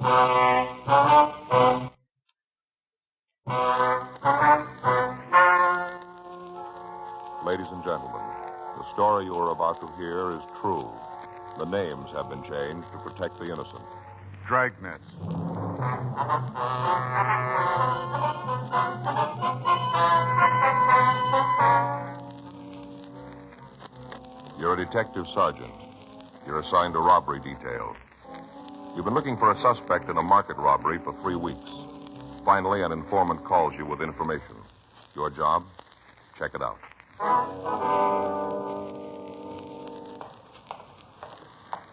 Ladies and gentlemen, the story you are about to hear is true. The names have been changed to protect the innocent. Dragnet. You're a detective sergeant. You're assigned to robbery detail. You've been looking for a suspect in a market robbery for 3 weeks. Finally, an informant calls you with information. Your job? Check it out.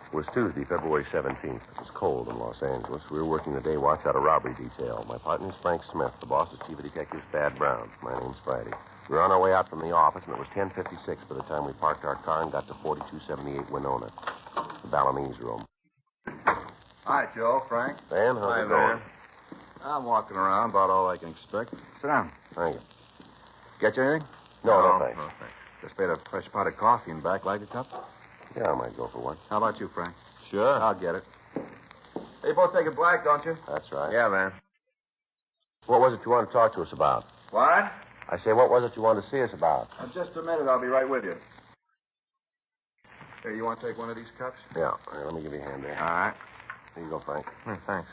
It was Tuesday, February 17th. It was cold in Los Angeles. We were working the day watch out of robbery detail. My partner is Frank Smith. The boss is Chief of Detectives Thad Brown. My name's Friday. We were on our way out from the office, and it was 10:56 by the time we parked our car and got to 4278 Winona, the Balinese room. Hi, Joe, Frank. Van, how's Hi, it going? Van. I'm walking around, about all I can expect. Sit down. Thank you. Get you anything? No, thanks. No, thanks. Just made a fresh pot of coffee in back. Like a cup? Yeah, I might go for one. How about you, Frank? Sure. I'll get it. You both take it black, don't you? That's right. Yeah, man. What was it you wanted to talk to us about? What? I say, what was it you wanted to see us about? Just a minute. I'll be right with you. Here, you want to take one of these cups? Yeah. All right, let me give you a hand there. All right. Here you go, Frank. Thanks.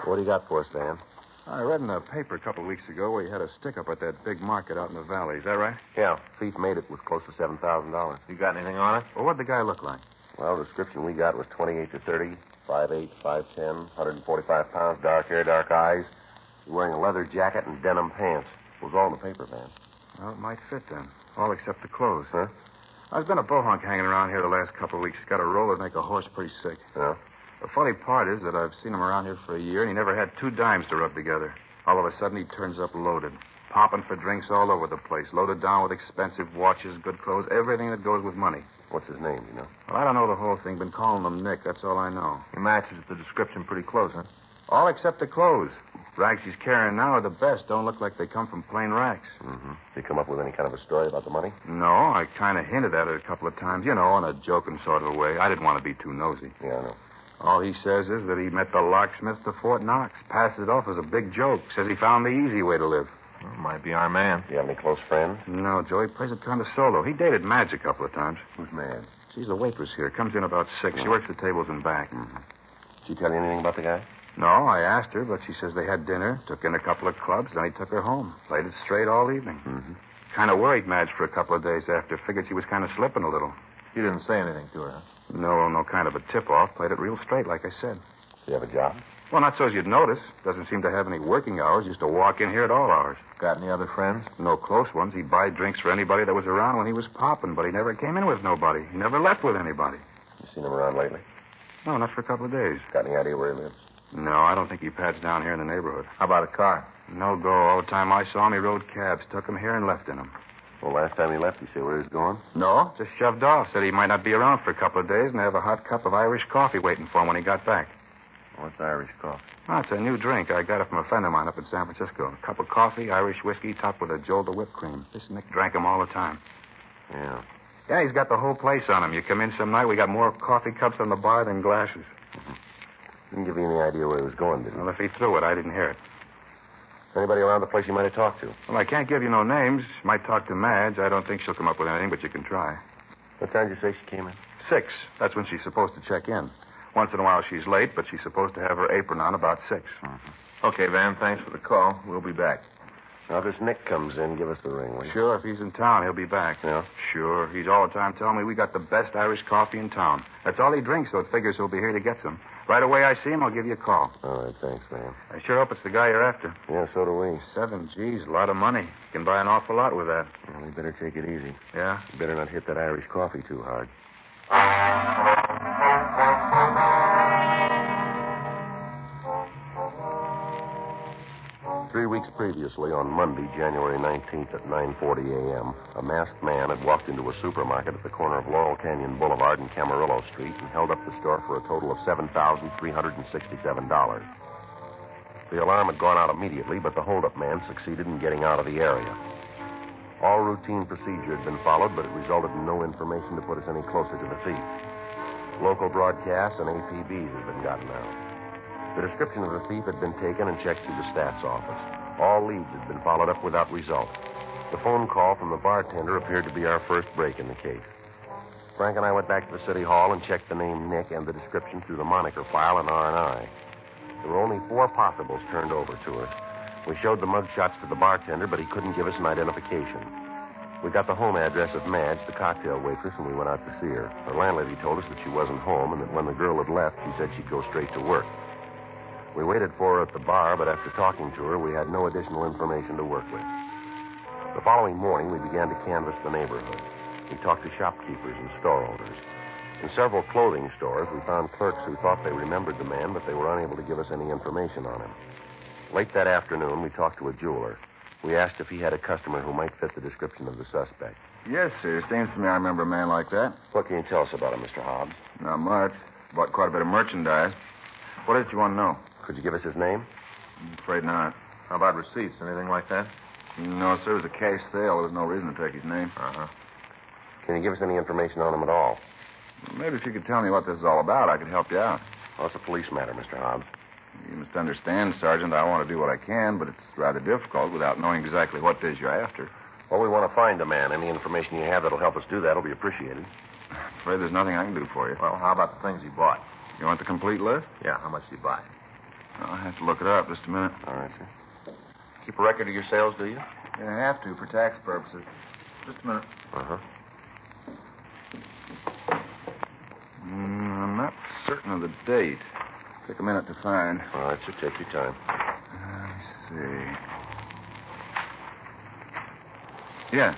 What do you got for us, Van? I read in the paper a couple of weeks ago where you had a stick-up at that big market out in the valley. Is that right? Yeah. Thief made it with close to $7,000. You got anything on it? Well, what'd the guy look like? Well, the description we got was 28 to 30, 5'8", 5'10", 145 pounds, dark hair, dark eyes. He was wearing a leather jacket and denim pants. It was all in the paper, Van. Well, it might fit then. All except the clothes. Huh? There's been a bullhunk hanging around here the last couple of weeks. Got a roller to make a horse pretty sick. Yeah? The funny part is that I've seen him around here for a year, and he never had 2 dimes to rub together. All of a sudden, he turns up loaded. Popping for drinks all over the place. Loaded down with expensive watches, good clothes, everything that goes with money. What's his name, you know? Well, I don't know the whole thing. Been calling him Nick. That's all I know. He matches the description pretty close, huh? All except the clothes. Rags he's carrying now are the best. Don't look like they come from plain racks. Mm-hmm. Did you come up with any kind of a story about the money? No, I kind of hinted at it a couple of times, you know, in a joking sort of a way. I didn't want to be too nosy. Yeah, I know. All he says is that he met the locksmith to Fort Knox. Passes it off as a big joke. Says he found the easy way to live. Well, might be our man. Do you have any close friends? No, Joey plays it kind of solo. He dated Madge a couple of times. Who's mad? She's the waitress here. Comes in about 6. She works the tables in back. Mm-hmm. Did she tell you anything about the guy? No, I asked her, but she says they had dinner, took in a couple of clubs, then he took her home. Played it straight all evening. Mm-hmm. Kind of worried Madge for a couple of days after. Figured she was kind of slipping a little. He didn't say anything to her, huh? No kind of a tip-off. Played it real straight, like I said. Do you have a job? Well, not so as you'd notice. Doesn't seem to have any working hours. Used to walk in here at all hours. Got any other friends? No close ones. He'd buy drinks for anybody that was around when he was popping, but he never came in with nobody. He never left with anybody. You seen him around lately? No, not for a couple of days. Got any idea where he lives? No, I don't think he pads down here in the neighborhood. How about a car? No go. All the time I saw him, he rode cabs. Took him here and left in them. Well, last time he left, you say where he was going? No, just shoved off. Said he might not be around for a couple of days and have a hot cup of Irish coffee waiting for him when he got back. What's Irish coffee? Oh, it's a new drink. I got it from a friend of mine up in San Francisco. A cup of coffee, Irish whiskey, topped with a jolt of whipped cream. This Nick drank 'em all the time. Yeah. Yeah, he's got the whole place on him. You come in some night, we got more coffee cups on the bar than glasses. Didn't give you any idea where he was going, did he? Well, if he threw it, I didn't hear it. Anybody around the place you might have talked to? Well, I can't give you no names. Might talk to Madge. I don't think she'll come up with anything, but you can try. What time did you say she came in? 6. That's when she's supposed to check in. Once in a while she's late, but she's supposed to have her apron on about 6. Okay, Van, thanks for the call. We'll be back. Now, if this Nick comes in, give us the ring, will you? Sure, if he's in town, he'll be back. Yeah? Sure. He's all the time telling me we got the best Irish coffee in town. That's all he drinks, so it figures he'll be here to get some. Right away I see him, I'll give you a call. All right, thanks, man. I sure hope it's the guy you're after. Yeah, so do we. 7 G's, a lot of money. You can buy an awful lot with that. Well, we better take it easy. Yeah? You better not hit that Irish coffee too hard. 3 weeks previously, on Monday, January 19th at 9:40 a.m., a masked man had walked into a supermarket at the corner of Laurel Canyon Boulevard and Camarillo Street and held up the store for a total of $7,367. The alarm had gone out immediately, but the holdup man succeeded in getting out of the area. All routine procedure had been followed, but it resulted in no information to put us any closer to the thief. Local broadcasts and APBs had been gotten out. The description of the thief had been taken and checked through the stats office. All leads had been followed up without result. The phone call from the bartender appeared to be our first break in the case. Frank and I went back to the city hall and checked the name Nick and the description through the moniker file in R&I. There were only 4 possibles turned over to us. We showed the mugshots to the bartender, but he couldn't give us an identification. We got the home address of Madge, the cocktail waitress, and we went out to see her. Her landlady told us that she wasn't home and that when the girl had left, she said she'd go straight to work. We waited for her at the bar, but after talking to her, we had no additional information to work with. The following morning, we began to canvass the neighborhood. We talked to shopkeepers and store owners. In several clothing stores, we found clerks who thought they remembered the man, but they were unable to give us any information on him. Late that afternoon, we talked to a jeweler. We asked if he had a customer who might fit the description of the suspect. Yes, sir. Seems to me I remember a man like that. What can you tell us about him, Mr. Hobbs? Not much. Bought quite a bit of merchandise. What is it you want to know? Could you give us his name? I'm afraid not. How about receipts? Anything like that? No, sir. It was a cash sale. There was no reason to take his name. Uh-huh. Can you give us any information on him at all? Maybe if you could tell me what this is all about, I could help you out. Well, it's a police matter, Mr. Hobbs. You must understand, Sergeant, I want to do what I can, but it's rather difficult without knowing exactly what it is you're after. Well, we want to find the man. Any information you have that'll help us do that will be appreciated. I'm afraid there's nothing I can do for you. Well, how about the things he bought? You want the complete list? Yeah, how much did he buy? I'll have to look it up. Just a minute. All right, sir. Keep a record of your sales, do you? Yeah, I have to for tax purposes. Just a minute. Uh-huh. I'm not certain of the date. Take a minute to find. All right, sir. Take your time. Let me see. Yeah.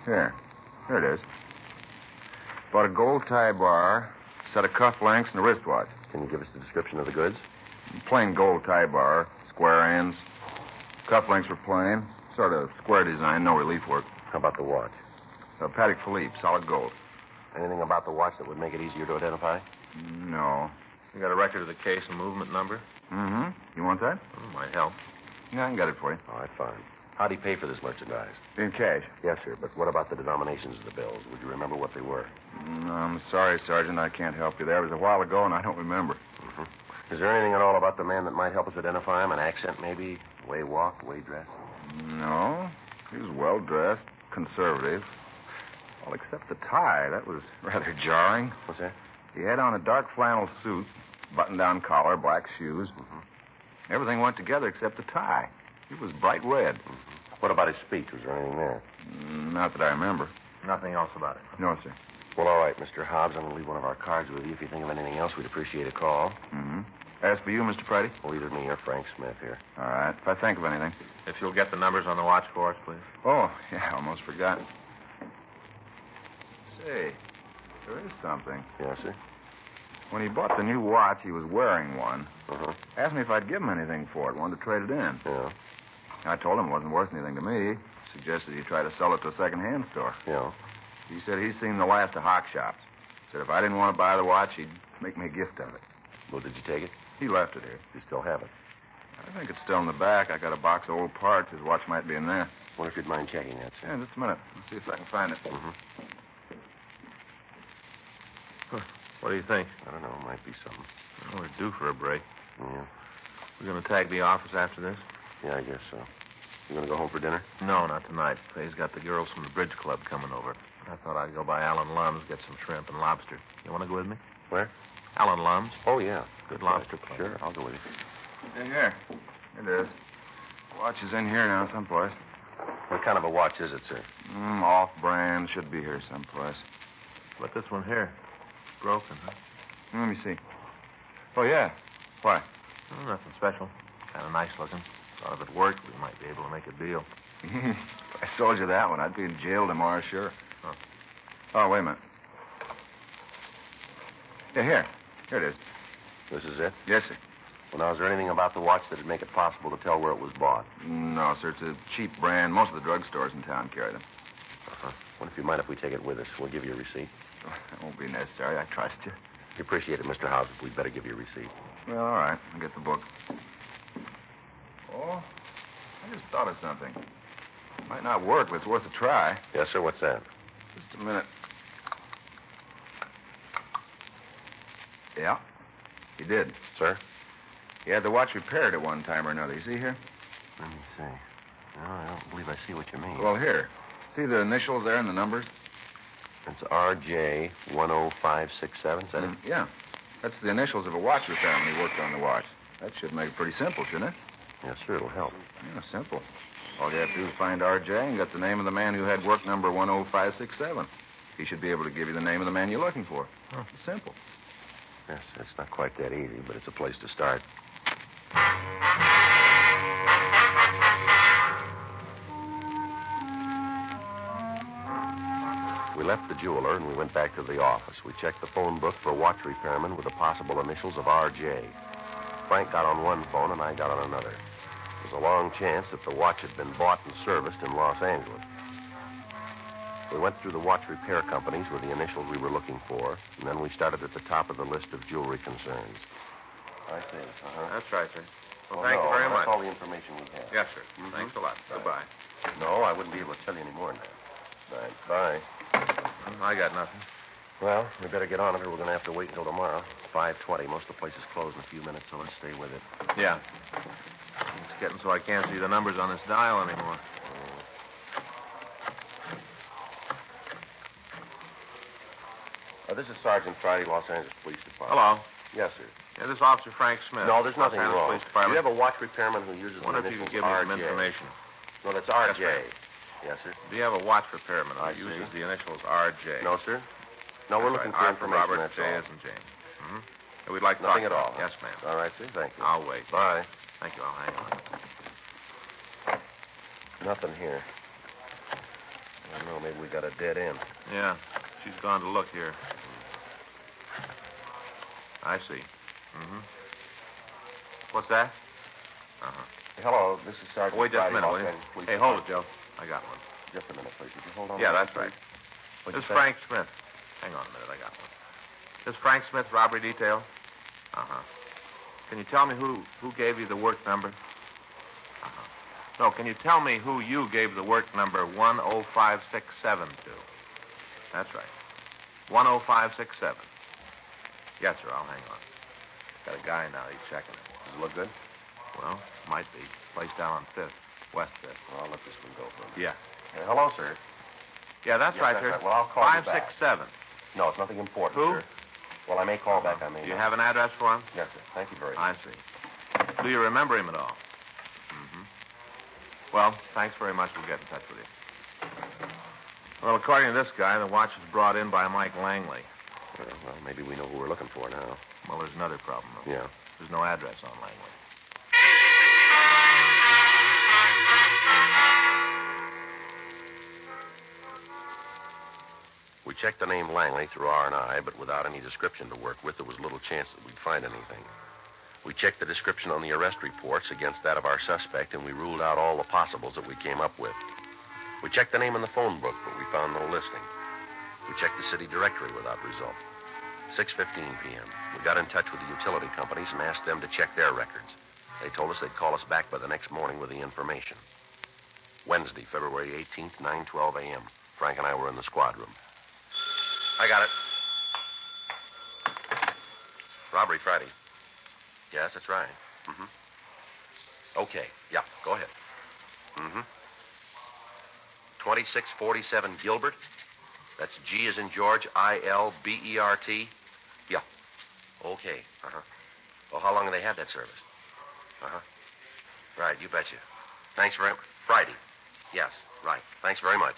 Here it is. Bought a gold tie bar, set of cufflinks, and a wristwatch. Can you give us the description of the goods? Plain gold tie bar, square ends. Cufflinks were plain, sort of square design, no relief work. How about the watch? A Patek Philippe, solid gold. Anything about the watch that would make it easier to identify? No. You got a record of the case and movement number? Mm-hmm. You want that? Might help. Yeah, I can get it for you. All right, fine. How'd he pay for this merchandise? In cash. Yes, sir, but what about the denominations of the bills? Would you remember what they were? No, I'm sorry, Sergeant. I can't help you there. It was a while ago, and I don't remember. Mm-hmm. Is there anything at all about the man that might help us identify him? An accent, maybe? Way walk, way dress? No. He was well-dressed, conservative. Well, except the tie. That was rather jarring. What's that? He had on a dark flannel suit, button-down collar, black shoes. Mm-hmm. Everything went together except the tie. It was bright red. Mm-hmm. What about his speech? Was there anything there? Not that I remember. Nothing else about it. No, sir. Well, all right, Mr. Hobbs. I'm going to leave one of our cards with you. If you think of anything else, we'd appreciate a call. Mm-hmm. As for you, Mr. Friday? Well, either me or Frank Smith here. All right. If I think of anything. If you'll get the numbers on the watch for us, please. Oh, yeah, almost forgot. Say, there is something. Yes, sir? When he bought the new watch, he was wearing one. Uh-huh. Asked me if I'd give him anything for it. Wanted to trade it in. Yeah. I told him it wasn't worth anything to me. Suggested he try to sell it to a second-hand store. Yeah. He said he's seen the last of hock shops. Said if I didn't want to buy the watch, he'd make me a gift of it. Well, did you take it? He left it here. You still have it? I think it's still in the back. I got a box of old parts. His watch might be in there. Wonder if you'd mind checking that, sir. Yeah, just a minute. Let's see if I can find it. Mm-hmm. What do you think? I don't know. Might be something. Well, we're due for a break. Yeah. We're going to tag the office after this? Yeah, I guess so. You going to go home for dinner? No, not tonight. Fay's got the girls from the bridge club coming over. I thought I'd go by Alan Lum's, get some shrimp and lobster. You want to go with me? Where? Alan Lum's. Oh, yeah. Good lobster place. Sure, I'll go with you. In here. It is. Watch is in here now someplace. What kind of a watch is it, sir? Off-brand. Should be here someplace. But this one here, broken, huh? Let me see. Oh, yeah. Why? Oh, nothing special. Kind of nice looking. Thought if it worked, we might be able to make a deal. If I sold you that one, I'd be in jail tomorrow, sure. Huh. Oh, wait a minute. Yeah, here. Here it is. This is it? Yes, sir. Well, now, is there anything about the watch that'd make it possible to tell where it was bought? No, sir. It's a cheap brand. Most of the drugstores in town carry them. Uh-huh. What if you mind if we take it with us? We'll give you a receipt. That won't be necessary. I trust you. We appreciate it, Mr. House, but we'd better give you a receipt. Well, all right. I'll get the book. Oh, I just thought of something. Might not work, but it's worth a try. Yes, sir. What's that? Just a minute. Yeah, he did. Sir? He had the watch repaired at one time or another. You see here? Let me see. No, I don't believe I see what you mean. Well, here. See the initials there and the numbers? It's RJ 10567, is that it? Yeah. That's the initials of a watch repairman who worked on the watch. That should make it pretty simple, shouldn't it? Yes, sir, it'll help. Yeah, simple. All you have to do is find RJ and get the name of the man who had work number 10567. He should be able to give you the name of the man you're looking for. Huh. Simple. Yes, it's not quite that easy, but it's a place to start. We left the jeweler and we went back to the office. We checked the phone book for a watch repairman with the possible initials of R.J. Frank got on one phone and I got on another. There was a long chance that the watch had been bought and serviced in Los Angeles. We went through the watch repair companies with the initials we were looking for, and then we started at the top of the list of jewelry concerns. I see. Uh-huh. That's right, sir. Well, thank you very much. That's all the information we have. Yes, sir. Mm-hmm. Thanks a lot. Right. Goodbye. No, I wouldn't be able to tell you any more than that. Right. Bye. I got nothing. Well, we better get on it or we're going to have to wait until tomorrow. 5:20. Most of the place is closed in a few minutes, so let's stay with it. Yeah. It's getting so I can't see the numbers on this dial anymore. This is Sergeant Friday, Los Angeles Police Department. Hello. Yes, sir. Yeah, this is Officer Frank Smith. No, there's nothing Los Angeles wrong. Police Do Department. you have a watch repairman who uses Wonder the if you initials could give me some RJ? information. No, that's RJ. Yes, Yes, sir. Do you have a watch repairman I who uses see. the initials R.J.? No, sir. No, we're looking for R for information. Robert, That's J all. as in James. Mm-hmm. We'd like to Nothing talk at all. about it. Yes, ma'am. All right, sir. Thank you. I'll wait. Bye. Thank you. I'll hang on. Nothing here. I don't know. Maybe we got a dead end. Yeah, she's gone to look here. I see. Mm-hmm. What's that? Uh-huh. Hello, this is Sergeant Wait just a Friday, minute, Los will you? Angeles Police Hey, hold it, Department. Joe. I got one. Just a minute, please. Would you hold on? Yeah, a minute, that's right. please? What'd This is you say? Frank Smith. Hang on a minute, I got one. This is Frank Smith robbery detail? Uh-huh. Can you tell me who gave you the work number? Uh-huh. No, can you tell me who you gave the work number 10567 to? That's right. 10567. Yes, sir, I'll hang on. Got a guy now, he's checking it. Does it look good? Well, might be. Place down on 5th. West 5th. Well, I'll let this one go for a minute. Yeah. Hello, sir. Yeah, that's Yes, right, that's sir. right. Well, I'll call you back. 567. No, it's nothing important, Who? sir. Well, I may call back. I may Do you not. have an address for him? Yes, sir. Thank you very much. I see. Do you remember him at all? Mm-hmm. Well, thanks very much. We'll get in touch with you. Well, according to this guy, the watch was brought in by Mike Langley. Well, maybe we know who we're looking for now. Well, there's another problem, though. Yeah. There's no address on Langley. We checked the name Langley through R&I, but without any description to work with, there was little chance that we'd find anything. We checked the description on the arrest reports against that of our suspect, and we ruled out all the possibles that we came up with. We checked the name in the phone book, but we found no listing. We checked the city directory without result. 6:15 p.m. We got in touch with the utility companies and asked them to check their records. They told us they'd call us back by the next morning with the information. Wednesday, February 18th, 9:12 a.m. Frank and I were in the squad room. I got it. Robbery Friday. Yes, that's right. Mm-hmm. Okay. Yeah, go ahead. Mm-hmm. 2647 Gilbert. That's G as in George, I-L-B-E-R-T. Yeah. Okay. Uh-huh. Well, how long have they had that service? Uh-huh. Right, you betcha. Thanks very much. Friday. Yes, right. Thanks very much.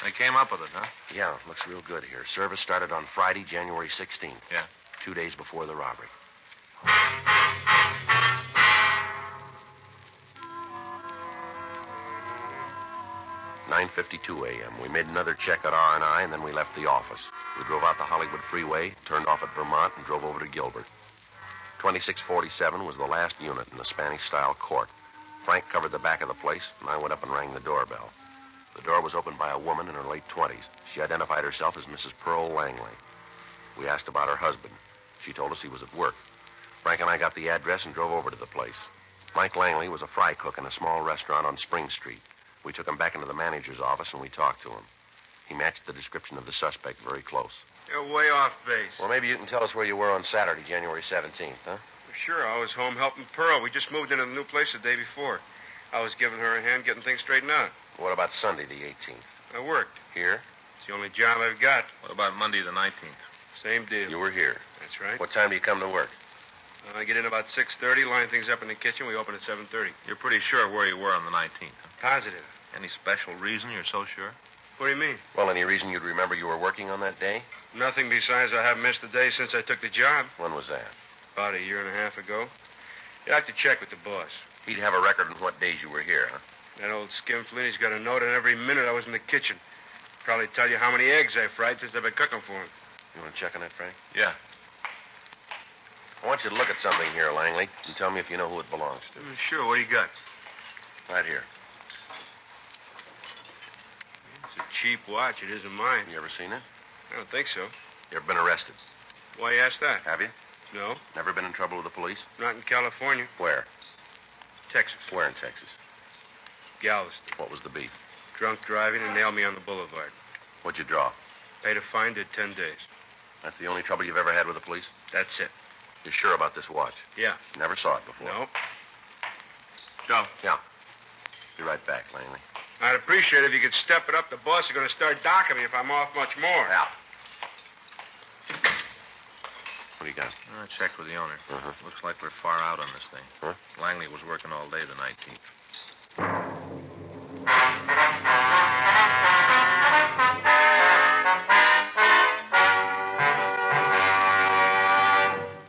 They came up with it, huh? Yeah, looks real good here. Service started on Friday, January 16th. Yeah. 2 days before the robbery. (9:52 a.m.) We made another check at R&I, and then we left the office. We drove out the Hollywood Freeway, turned off at Vermont, and drove over to Gilbert. 2647 was the last unit in the Spanish-style court. Frank covered the back of the place, and I went up and rang the doorbell. The door was opened by a woman in her late 20s. She identified herself as Mrs. Pearl Langley. We asked about her husband. She told us he was at work. Frank and I got the address and drove over to the place. Mike Langley was a fry cook in a small restaurant on Spring Street. We took him back into the manager's office, and we talked to him. He matched the description of the suspect very close. You're way off base. Well, maybe you can tell us where you were on Saturday, January 17th, huh? Sure, I was home helping Pearl. We just moved into the new place the day before. I was giving her a hand getting things straightened out. What about Sunday, the 18th? I worked. Here? It's the only job I've got. What about Monday the 19th? Same deal. You were here. That's right. What time do you come to work? I get in about 6:30, line things up in the kitchen. We open at 7:30. You're pretty sure where you were on the 19th, huh? Positive. Any special reason you're so sure? What do you mean? Well, any reason you'd remember you were working on that day? Nothing besides I haven't missed a day since I took the job. When was that? About a year and a half ago. You have to check with the boss. He'd have a record on what days you were here, huh? That old skinflint, he's got a note on every minute I was in the kitchen. Probably tell you how many eggs I fried since I've been cooking for him. You want to check on that, Frank? Yeah. I want you to look at something here, Langley, and tell me if you know who it belongs to. Sure, what do you got? Right here. It's a cheap watch. It isn't mine. You ever seen it? I don't think so. You ever been arrested? Why you ask that? Have you? No, Never been in trouble with the police? not in California. Where? Texas. Where in Texas? Galveston. What was the beef? Drunk driving and nailed me on the boulevard. What'd you draw? Paid a fine, did 10 days. That's the only trouble you've ever had with the police? That's it. You're sure about this watch? Yeah. Never saw it before? No. Joe. Yeah. Be right back, Langley. I'd appreciate it if you could step it up. The boss is going to start docking me if I'm off much more. Yeah. What do you got? I checked with the owner. Uh-huh. Looks like we're far out on this thing. Huh? Langley was working all day the 19th.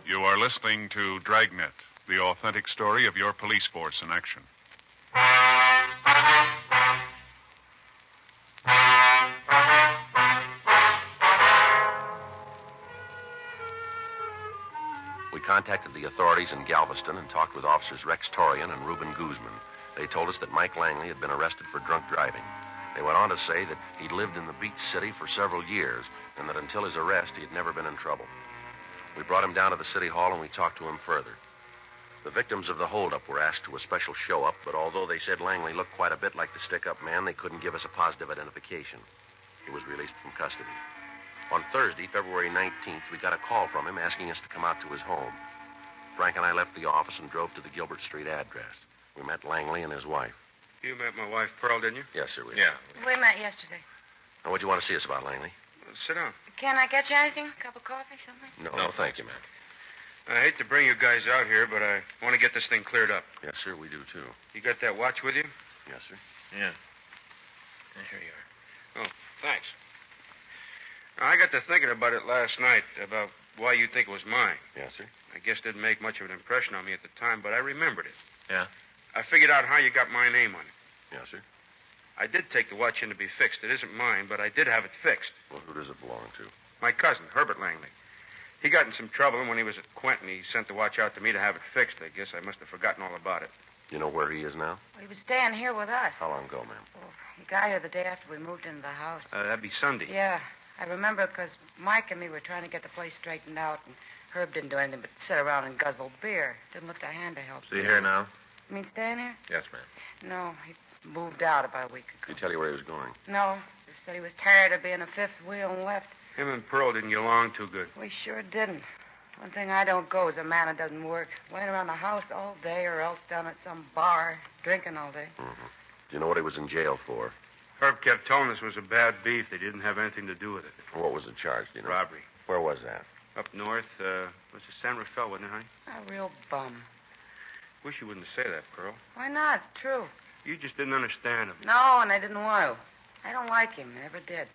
You are listening to Dragnet, the authentic story of your police force in action. We contacted the authorities in Galveston and talked with officers Rex Torian and Reuben Guzman. They told us that Mike Langley had been arrested for drunk driving. They went on to say that he'd lived in the beach city for several years and that until his arrest, he had never been in trouble. We brought him down to the city hall and we talked to him further. The victims of the holdup were asked to a special show-up, but although they said Langley looked quite a bit like the stick-up man, they couldn't give us a positive identification. He was released from custody. On Thursday, February 19th, we got a call from him asking us to come out to his home. Frank and I left the office and drove to the Gilbert Street address. We met Langley and his wife. You met my wife, Pearl, didn't you? Yes, sir, we did. Yeah. We met yesterday. Now, what'd you want to see us about, Langley? Sit down. Can I get you anything? A cup of coffee, something? No, thank you, man. I hate to bring you guys out here, but I want to get this thing cleared up. Yes, sir, we do, too. You got that watch with you? Yes, sir. Yeah. Here you are. Oh, thanks. Now, I got to thinking about it last night, about why you think it was mine. Yes, sir. I guess it didn't make much of an impression on me at the time, but I remembered it. Yeah? I figured out how you got my name on it. Yes, sir. I did take the watch in to be fixed. It isn't mine, but I did have it fixed. Well, who does it belong to? My cousin, Herbert Langley. He got in some trouble, and when he was at Quentin, he sent the watch out to me to have it fixed. I guess I must have forgotten all about it. You know where he is now? Well, he was staying here with us. How long ago, ma'am? Oh, he got here the day after we moved into the house. That'd be Sunday. Yeah, I remember because Mike and me were trying to get the place straightened out, and Herb didn't do anything but sit around and guzzle beer. Didn't look to hand to help. See here now? You mean staying here? Yes, ma'am. No, he moved out about a week Did he ago. tell you where he was going? No, just said he was tired of being a fifth wheel and left. Him and Pearl didn't get along too good. We sure didn't. One thing I don't go is a man that doesn't work. Laying around the house all day or else down at some bar, drinking all day. Mm-hmm. Do you know what he was in jail for? Herb kept telling us it was a bad beef. They didn't have anything to do with it. What was the charge, do you know? Robbery. Where was that? Up north, was it San Rafael, wasn't it, honey? A real bum. Wish you wouldn't say that, Pearl. Why not? It's true. You just didn't understand him. No, and I didn't want to. I don't like him. Never did.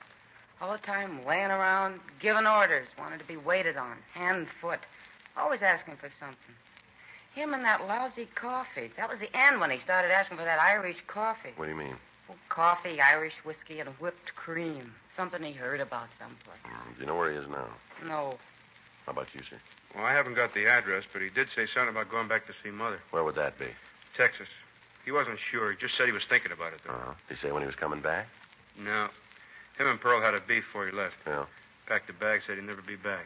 All the time laying around, giving orders, wanted to be waited on, hand and foot. Always asking for something. Him and that lousy coffee. That was the end when he started asking for that Irish coffee. What do you mean? Oh, coffee, Irish whiskey, and whipped cream. Something he heard about someplace. Do you know where he is now? No. How about you, sir? Well, I haven't got the address, but he did say something about going back to see Mother. Where would that be? Texas. He wasn't sure. He just said he was thinking about it, though. Uh-huh. Did he say when he was coming back? No. Him and Pearl had a beef before he left. Yeah. Packed a bag, said he'd never be back.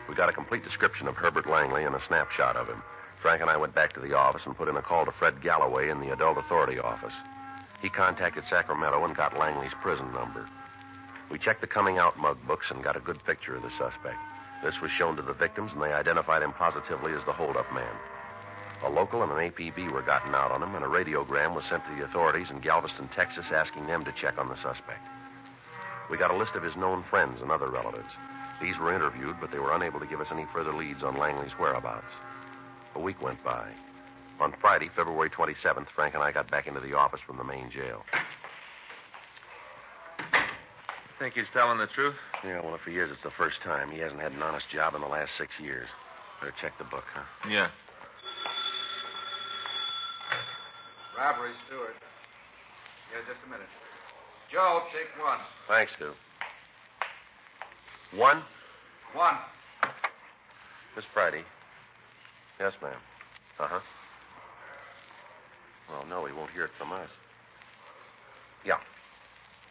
We got a complete description of Herbert Langley and a snapshot of him. Frank and I went back to the office and put in a call to Fred Galloway in the Adult Authority office. He contacted Sacramento and got Langley's prison number. We checked the coming out mug books and got a good picture of the suspect. This was shown to the victims, and they identified him positively as the holdup man. A local and an APB were gotten out on him, and a radiogram was sent to the authorities in Galveston, Texas, asking them to check on the suspect. We got a list of his known friends and other relatives. These were interviewed, but they were unable to give us any further leads on Langley's whereabouts. A week went by. On Friday, February 27th, Frank and I got back into the office from the main jail. Think he's telling the truth? Yeah, well, if he is, it's the first time. He hasn't had an honest job in the last 6 years. Better check the book, huh? Yeah. Robbery, Stewart. Yeah, just a minute. Joe, take one. Thanks, Stu. One? One. Miss Friday. Yes, ma'am. Uh-huh. Well, no, he won't hear it from us. Yeah.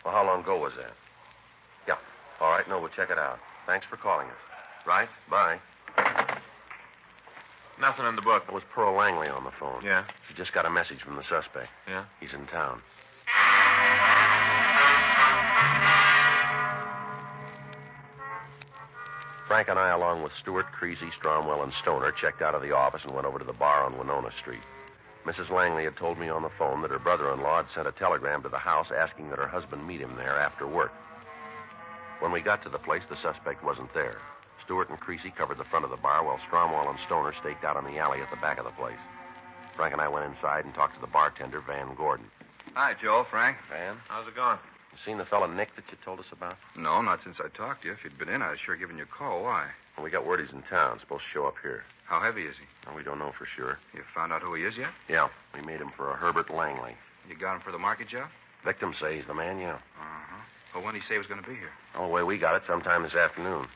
Well, how long ago was that? Yeah. All right, no, we'll check it out. Thanks for calling us. Right? Bye. Nothing in the book. It was Pearl Langley on the phone. Yeah? She just got a message from the suspect. Yeah? He's in town. Frank and I, along with Stewart, Creasy, Stromwell, and Stoner, checked out of the office and went over to the bar on Winona Street. Mrs. Langley had told me on the phone that her brother-in-law had sent a telegram to the house asking that her husband meet him there after work. When we got to the place, the suspect wasn't there. Stewart and Creasy covered the front of the bar, while Stromwell and Stoner staked out on the alley at the back of the place. Frank and I went inside and talked to the bartender, Van Gordon. Hi, Joe, Frank. Van, How's it going? you seen the fellow Nick that you told us about? No, not since I talked to you. If you'd been in, I'd sure given you a call. Why? Well, we got word he's in town. Supposed to show up here. How heavy is he? Well, we don't know for sure. You found out who he is yet? Yeah, we made him for a Herbert Langley. You got him for the market job? Victims say he's the man, yeah. Uh-huh. Well, when did he say he was going to be here? Oh, the way we got it, sometime this afternoon.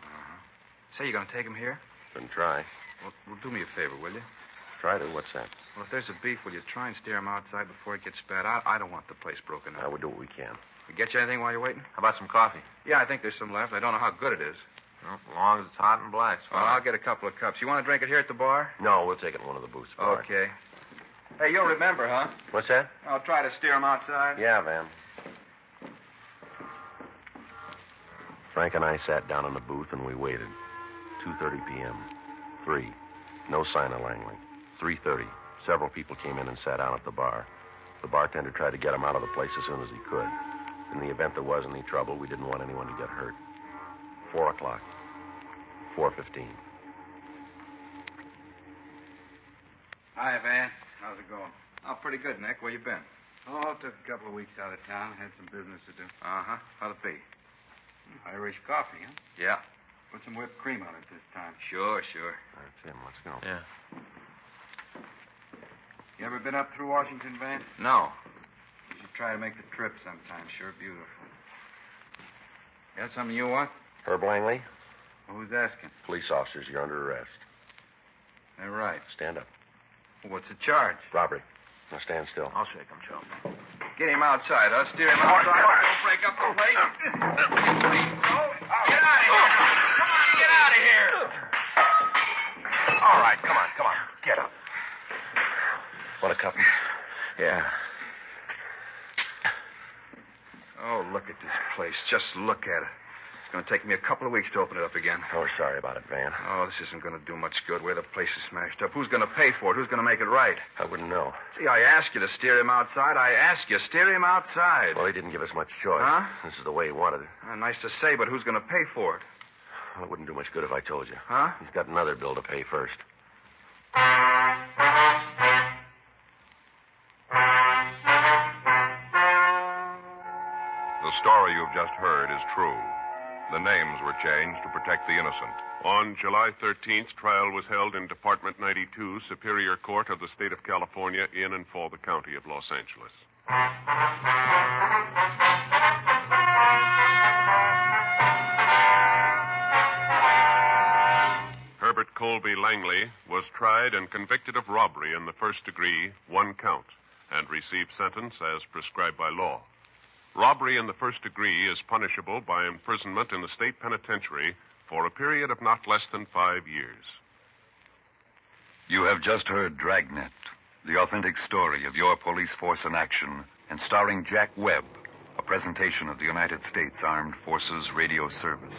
Say you're going to take him here? Couldn't try. Well, do me a favor, will you? Try to. What's that? Well, if there's a beef, will you try and steer him outside before he gets spat out? I don't want the place broken up. We'll do what we can. We get you anything while you're waiting? How about some coffee? Yeah, I think there's some left. I don't know how good it is. Well, as long as it's hot and black. Well, I'll get a couple of cups. You want to drink it here at the bar? No, we'll take it in one of the booths. Bar. Okay. Hey, you'll remember, huh? What's that? I'll try to steer him outside. Yeah, Van. Frank and I sat down in the booth and we waited. 2:30 p.m. 3. No sign of Langley. 3:30. Several people came in and sat down at the bar. The bartender tried to get him out of the place as soon as he could. In the event there was any trouble, we didn't want anyone to get hurt. 4 o'clock. 4:15. Hi, Van. How's it going? Oh, pretty good, Nick. Where you been? Oh, took a couple of weeks out of town. Had some business to do. Uh-huh. How'd it be? Irish coffee, huh? Yeah. Put some whipped cream on it this time. Sure. That's him. Let's go. Yeah. You ever been up through Washington, Van? No. You should try to make the trip sometime. Sure beautiful. Got something you want? Herb Langley? Who's asking? Police officers, you're under arrest. They're right. Stand up. What's the charge? Robbery. Now stand still. I'll shake him, Joe. Get him outside, huh? Steer him outside. Don't break up the place. Get out of here. Come on, get out of here. All right, come on. Get up. Want a cup? Yeah. Oh, look at this place. Just look at it. It's going to take me a couple of weeks to open it up again. Oh, we're sorry about it, Van. Oh, this isn't going to do much good where the place is smashed up. Who's going to pay for it? Who's going to make it right? I wouldn't know. See, I asked you to steer him outside. I asked you, steer him outside. Well, he didn't give us much choice. Huh? This is the way he wanted it. Nice to say, but who's going to pay for it? Well, it wouldn't do much good if I told you. Huh? He's got another bill to pay first. The story you've just heard is true. The names were changed to protect the innocent. On July 13th, trial was held in Department 92, Superior Court of the State of California, in and for the County of Los Angeles. Herbert Colby Langley was tried and convicted of robbery in the first degree, 1 count, and received sentence as prescribed by law. Robbery in the first degree is punishable by imprisonment in the state penitentiary for a period of not less than 5 years. You have just heard Dragnet, the authentic story of your police force in action, and starring Jack Webb, a presentation of the United States Armed Forces Radio Service.